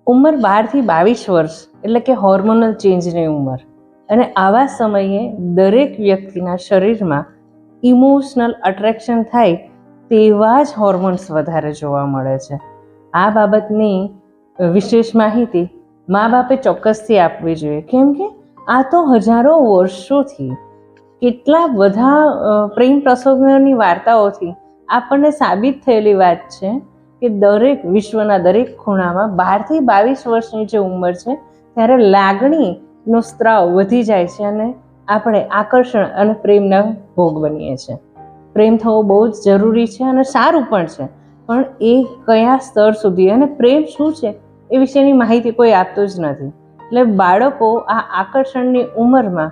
ઉંમર 12 થી 22 વર્ષ એટલે કે હોર્મોનલ ચેન્જની ઉંમર, અને આવા સમયે દરેક વ્યક્તિના શરીરમાં ઇમોશનલ અટ્રેક્શન થાય તેવા જ હોર્મોન્સ વધારે જોવા મળે છે. આ બાબતની વિશેષ માહિતી મા બાપે ચોક્કસથી આપવી જોઈએ, કેમ કે આ તો હજારો વર્ષોથી કેટલા બધા પ્રેમ પ્રસંગોની વાર્તાઓથી આપણને સાબિત થયેલી વાત છે કે દરેક વિશ્વના દરેક ખૂણામાં 12 થી 22 વર્ષની જે ઉંમર છે ત્યારે લાગણીનો સ્ત્રાવ વધી જાય છે અને આપણે આકર્ષણ અને પ્રેમના ભોગ બનીએ છીએ. પ્રેમ થવો બહુ જ જરૂરી છે અને સારું પણ છે, પણ એ કયા સ્તર સુધી અને પ્રેમ શું છે એ વિશેની માહિતી કોઈ આપતું જ નથી. એટલે બાળકો આ આકર્ષણની ઉંમરમાં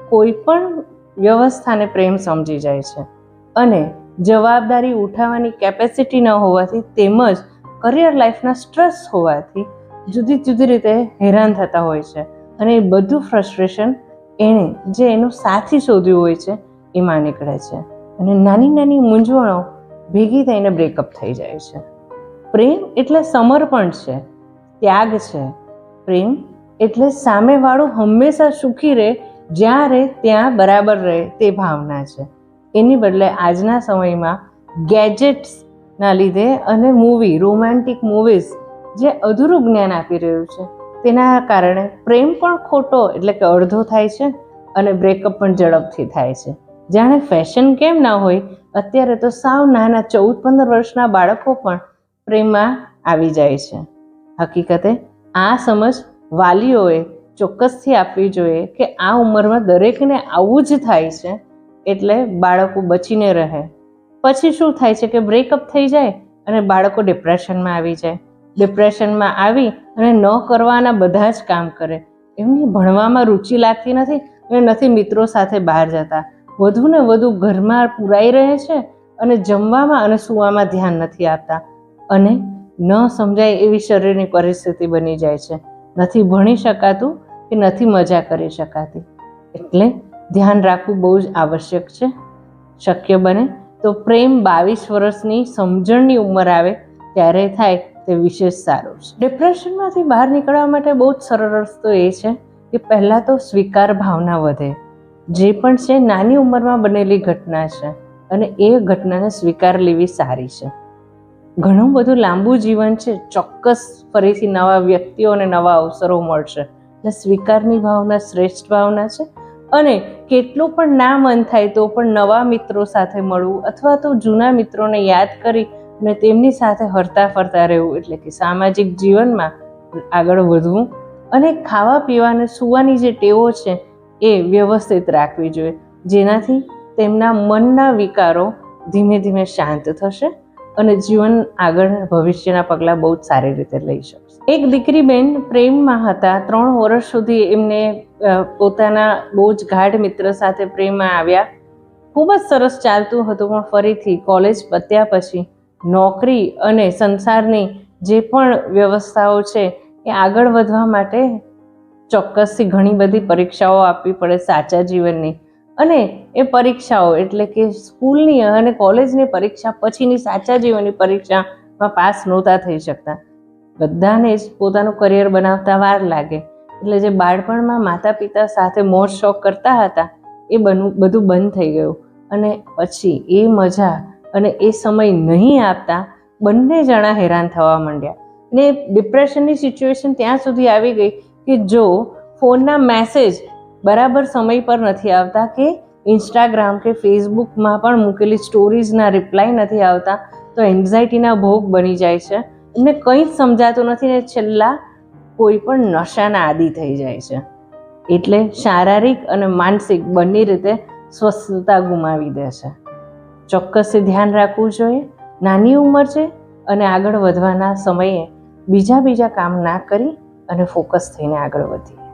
કોઈ પણ વ્યવસ્થાને પ્રેમ સમજી જાય છે અને જવાબદારી ઉઠાવવાની કેપેસિટી ન હોવાથી તેમજ કરિયર લાઈફના સ્ટ્રેસ હોવાથી જુદી જુદી રીતે હેરાન થતા હોય છે અને એ બધું ફ્રસ્ટ્રેશન એણે જે એનું સાથી શોધ્યું હોય છે એમાં નીકળે છે અને નાની નાની મૂંઝવણો ભેગી થઈને બ્રેકઅપ થઈ જાય છે. પ્રેમ એટલે સમર્પણ છે, ત્યાગ છે. પ્રેમ એટલે સામેવાળું હંમેશા સુખી રહે, જ્યાં રહે ત્યાં બરાબર રહે તે ભાવના છે. એની બદલે આજના સમયમાં ગેજેટ્સના લીધે અને રોમેન્ટિક મૂવીઝ જે અધૂરું જ્ઞાન આપી રહ્યું છે તેના કારણે પ્રેમ પણ ખોટો એટલે કે અડધો થાય છે અને બ્રેકઅપ પણ ઝડપથી થાય છે. જાણે ફેશન કેમ ના હોય, અત્યારે તો સાવ નાના 14-15 વર્ષના બાળકો પણ પ્રેમમાં આવી જાય છે. હકીકતે આ સમજ વાલીઓએ ચોક્કસથી આપવી જોઈએ કે આ ઉંમરમાં દરેકને આવું જ થાય છે, એટલે બાળકો બચીને રહે. પછી શું થાય છે કે બ્રેકઅપ થઈ જાય અને બાળકો ડિપ્રેશનમાં આવી જાય. ડિપ્રેશનમાં આવી અને ન કરવાના બધા જ કામ કરે. એમની ભણવામાં રુચિ લાગતી નથી અને નથી મિત્રો સાથે બહાર જતા. વધુ ને વધુ ઘરમાં પુરાઈ રહે છે અને જમવામાં અને સૂવામાં ધ્યાન નથી આપતા અને ન સમજાય એવી શરીરની પરિસ્થિતિ બની જાય છે. નથી ભણી શકાતું કે નથી મજા કરી શકાતી. એટલે ધ્યાન રાખવું બહુ જ આવશ્યક છે. શક્ય બને તો પ્રેમ 22 વર્ષની સમજણની ઉંમર આવે ત્યારે થાય તે વિશેષ સારું છે. ડિપ્રેશનમાંથી બહાર નીકળવા માટે બહુ જ સરળ રસ્તો એ છે કે પહેલાં તો સ્વીકાર ભાવના વધે. જે પણ છે નાની ઉંમરમાં બનેલી ઘટના છે અને એ ઘટનાને સ્વીકાર લેવી સારી છે. ઘણું બધું લાંબુ જીવન છે, ચોક્કસ ફરીથી નવા વ્યક્તિઓ અને નવા અવસરો મળશે. એટલે સ્વીકારની ભાવના શ્રેષ્ઠ ભાવના છે અને કેટલું પણ ના મન થાય તો પણ નવા મિત્રો સાથે મળવું અથવા તો જૂના મિત્રોને યાદ કરી અને તેમની સાથે હરતા ફરતા રહેવું, એટલે કે સામાજિક જીવનમાં આગળ વધવું અને ખાવા પીવાને સૂવાની જે ટેવો છે એ વ્યવસ્થિત રાખવી જોઈએ, જેનાથી તેમના મનના વિકારો ધીમે ધીમે શાંત થશે અને જીવન આગળ ભવિષ્યના પગલાં બહુ જ સારી રીતે લઈ શકશે. એક દીકરી બેન પ્રેમમાં હતા. 3 વર્ષ સુધી એમને પોતાના બહુ જ ગાઢ મિત્ર સાથે પ્રેમમાં આવ્યા. ખૂબ જ સરસ ચાલતું હતું, પણ ફરીથી કોલેજ પત્યા પછી નોકરી અને સંસારની જે પણ વ્યવસ્થાઓ છે એ આગળ વધવા માટે ચોક્કસથી ઘણી બધી પરીક્ષાઓ આપવી પડે સાચા જીવનની, અને એ પરીક્ષાઓ એટલે કે સ્કૂલની અને કોલેજની પરીક્ષા પછીની સાચા જીવનની પરીક્ષામાં પાસ નહોતા થઈ શકતા. બધાને જ પોતાનું કરિયર બનાવતા વાર લાગે, એટલે જે બાળપણમાં માતા પિતા સાથે મોજ શોખ કરતા હતા એ બધું બંધ થઈ ગયું અને પછી એ મજા અને એ સમય નહીં આપતા બંને જણા હેરાન થવા માંડ્યા. ને ડિપ્રેશનની સિચ્યુએશન ત્યાં સુધી આવી ગઈ કે જો ફોનના મેસેજ બરાબર સમય પર નથી આવતા કે ઇન્સ્ટાગ્રામ કે ફેસબુકમાં પણ મૂકેલી સ્ટોરીઝના રિપ્લાય નથી આવતા તો એન્ઝાયટીના ભોગ બની જાય છે. એમને કંઈ જ સમજાતું નથી ને છેલ્લા કોઈ પણ નશાના આદી થઈ જાય છે. એટલે શારીરિક અને માનસિક બંને રીતે સ્વસ્થતા ગુમાવી દે છે. ચોક્કસથી ધ્યાન રાખવું જોઈએ. નાની ઉંમર છે અને આગળ વધવાના સમયે બીજા કામ ના કરી અને ફોકસ થઈને આગળ વધીએ.